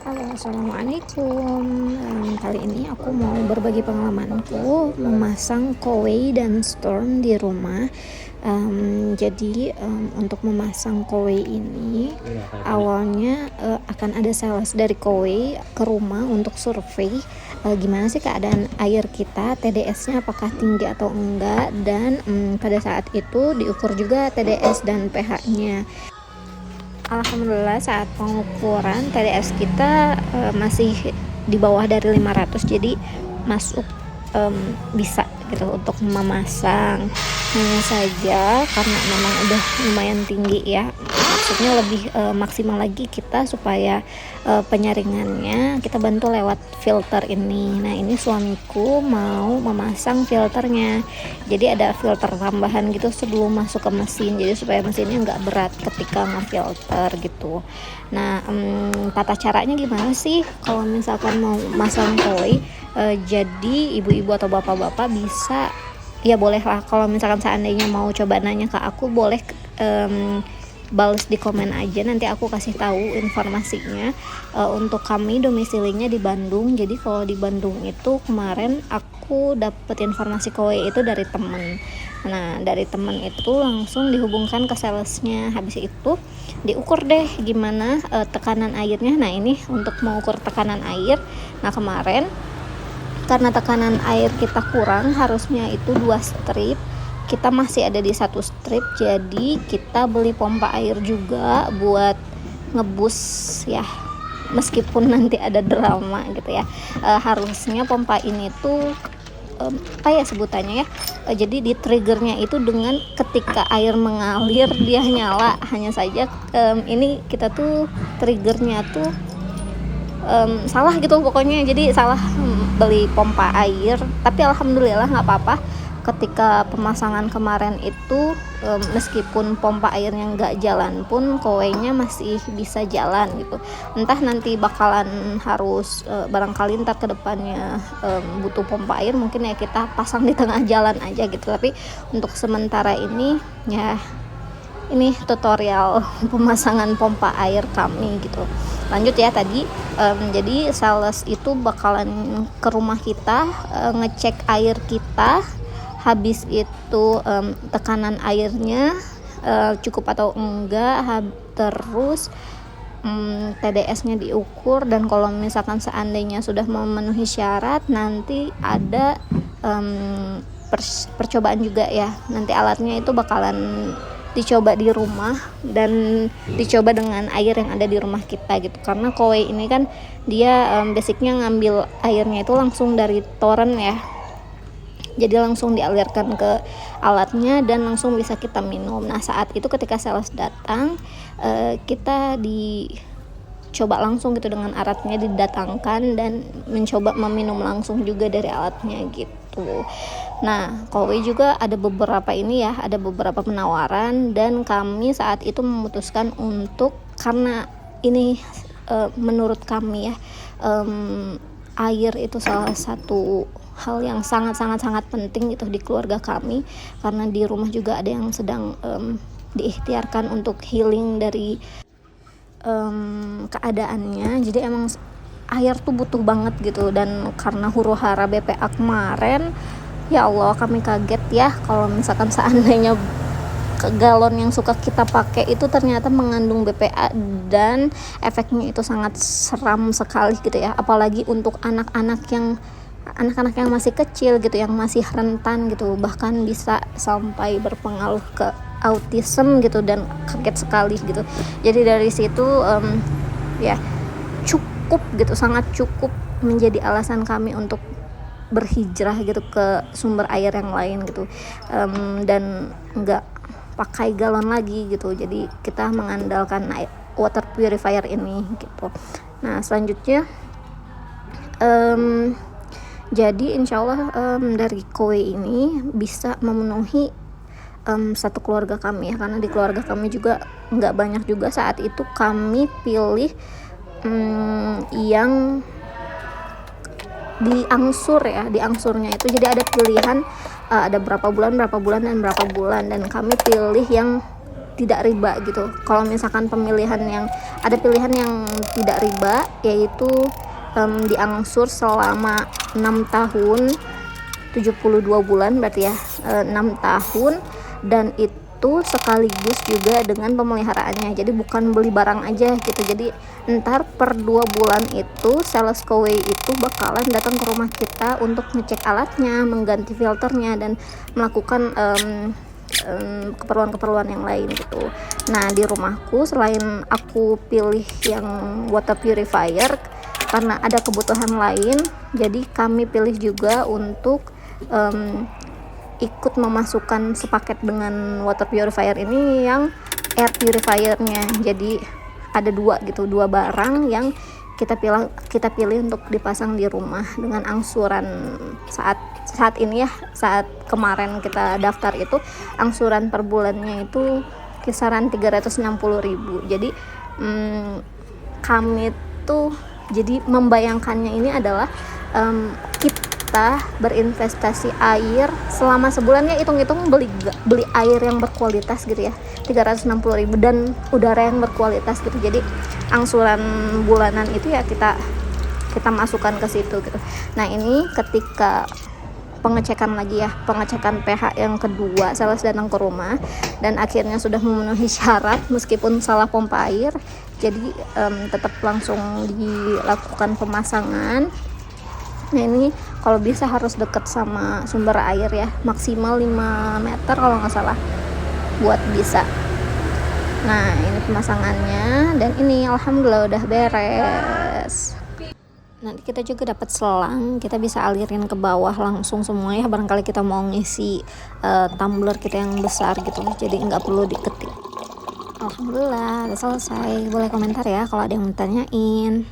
Halo, assalamualaikum. Kali ini aku mau berbagi pengalamanku memasang kowei dan storm di rumah. Untuk memasang kowei ini awalnya akan ada sales dari kowei ke rumah untuk survei gimana sih keadaan air kita, TDS-nya apakah tinggi atau enggak, dan pada saat itu diukur juga TDS dan pH-nya. Alhamdulillah saat pengukuran TDS kita masih di bawah dari 500, jadi masuk, bisa gitu untuk memasang. Hanya saja karena memang udah lumayan tinggi ya, maksudnya lebih maksimal lagi kita supaya penyaringannya kita bantu lewat filter ini. Nah, ini suamiku mau memasang filternya, jadi ada filter tambahan gitu sebelum masuk ke mesin, jadi supaya mesinnya nggak berat ketika ngefilter gitu. Nah, tata caranya gimana sih kalau misalkan mau masang koi? Jadi ibu-ibu atau bapak-bapak bisa, ya bolehlah, kalau misalkan seandainya mau coba nanya ke aku, boleh balas di komen aja, nanti aku kasih tahu informasinya. Untuk kami domisilinya di Bandung, jadi kalau di Bandung itu kemarin aku dapet informasi kowe itu dari temen. Nah, dari temen itu langsung dihubungkan ke salesnya, habis itu diukur deh gimana tekanan airnya. Nah, ini untuk mengukur tekanan air. Nah, kemarin karena tekanan air kita kurang, harusnya itu 2 strip, kita masih ada di 1 strip, jadi kita beli pompa air juga buat ngebus ya, meskipun nanti ada drama gitu ya. Harusnya pompa ini tuh apa ya sebutannya ya, jadi di triggernya itu dengan ketika air mengalir dia nyala. Hanya saja ini kita tuh triggernya tuh salah gitu pokoknya, jadi salah beli pompa air. Tapi alhamdulillah nggak apa-apa, ketika pemasangan kemarin itu meskipun pompa airnya nggak jalan pun kowenya masih bisa jalan gitu. Entah nanti bakalan harus barangkali ntar kedepannya butuh pompa air, mungkin ya kita pasang di tengah jalan aja gitu. Tapi untuk sementara ini ya, ini tutorial pemasangan pompa air kami gitu. Lanjut ya tadi, jadi sales itu bakalan ke rumah kita, ngecek air kita, habis itu tekanan airnya cukup atau enggak, terus TDS-nya diukur, dan kalau misalkan seandainya sudah memenuhi syarat, nanti ada percobaan juga ya. Nanti alatnya itu bakalan dicoba di rumah dan dicoba dengan air yang ada di rumah kita gitu, karena kowei ini kan dia basicnya ngambil airnya itu langsung dari toren ya, jadi langsung dialirkan ke alatnya dan langsung bisa kita minum. Nah, saat itu ketika sales datang, kita dicoba langsung gitu dengan alatnya didatangkan dan mencoba meminum langsung juga dari alatnya gitu. Nah, kowei juga ada beberapa penawaran, dan kami saat itu memutuskan untuk, karena ini menurut kami ya, air itu salah satu hal yang sangat penting itu di keluarga kami, karena di rumah juga ada yang sedang diikhtiarkan untuk healing dari keadaannya. Jadi emang air tuh butuh banget gitu, dan karena huru hara BPA kemarin, ya Allah kami kaget ya kalau misalkan seandainya galon yang suka kita pakai itu ternyata mengandung BPA, dan efeknya itu sangat seram sekali gitu ya, apalagi untuk anak-anak yang masih kecil gitu, yang masih rentan gitu, bahkan bisa sampai berpengaruh ke autism gitu, dan kaget sekali gitu. Jadi dari situ ya cukup gitu, sangat cukup menjadi alasan kami untuk berhijrah gitu ke sumber air yang lain gitu, dan nggak pakai galon lagi gitu. Jadi kita mengandalkan water purifier ini gitu. Nah, selanjutnya jadi insyaallah dari kowei ini bisa memenuhi satu keluarga kami ya, karena di keluarga kami juga nggak banyak juga. Saat itu kami pilih yang diangsurnya itu, jadi ada pilihan ada berapa bulan dan berapa bulan, dan kami pilih yang tidak riba gitu. Kalau misalkan ada pilihan yang tidak riba, yaitu diangsur selama 6 tahun 72 bulan berarti ya, 6 tahun, dan itu sekaligus juga dengan pemeliharaannya. Jadi bukan beli barang aja gitu. Jadi ntar per 2 bulan itu sales kowe itu bakalan datang ke rumah kita untuk ngecek alatnya, mengganti filternya, dan melakukan keperluan-keperluan yang lain gitu. Nah, di rumahku selain aku pilih yang water purifier karena ada kebutuhan lain, jadi kami pilih juga untuk ikut memasukkan sepaket dengan water purifier ini yang air purifiernya. Jadi ada dua barang yang kita pilih untuk dipasang di rumah dengan angsuran saat ini ya, saat kemarin kita daftar itu angsuran per bulannya itu kisaran 360.000. Jadi kami tuh jadi membayangkannya ini adalah kita berinvestasi air selama sebulan ya, hitung-hitung beli air yang berkualitas gitu ya, 360.000, dan udara yang berkualitas gitu. Jadi angsuran bulanan itu ya kita masukkan ke situ gitu. Nah, ini ketika pengecekan pH yang kedua, sales datang ke rumah dan akhirnya sudah memenuhi syarat meskipun salah pompa air, jadi tetap langsung dilakukan pemasangan. Nah, ini kalau bisa harus dekat sama sumber air ya, maksimal 5 meter kalau nggak salah buat bisa. Nah, ini pemasangannya, dan ini alhamdulillah udah beres. Nanti kita juga dapat selang, kita bisa alirin ke bawah langsung semua ya, barangkali kita mau ngisi tumbler kita yang besar gitu, jadi nggak perlu diketik. Alhamdulillah udah selesai. Boleh komentar ya kalau ada yang mau tanyain.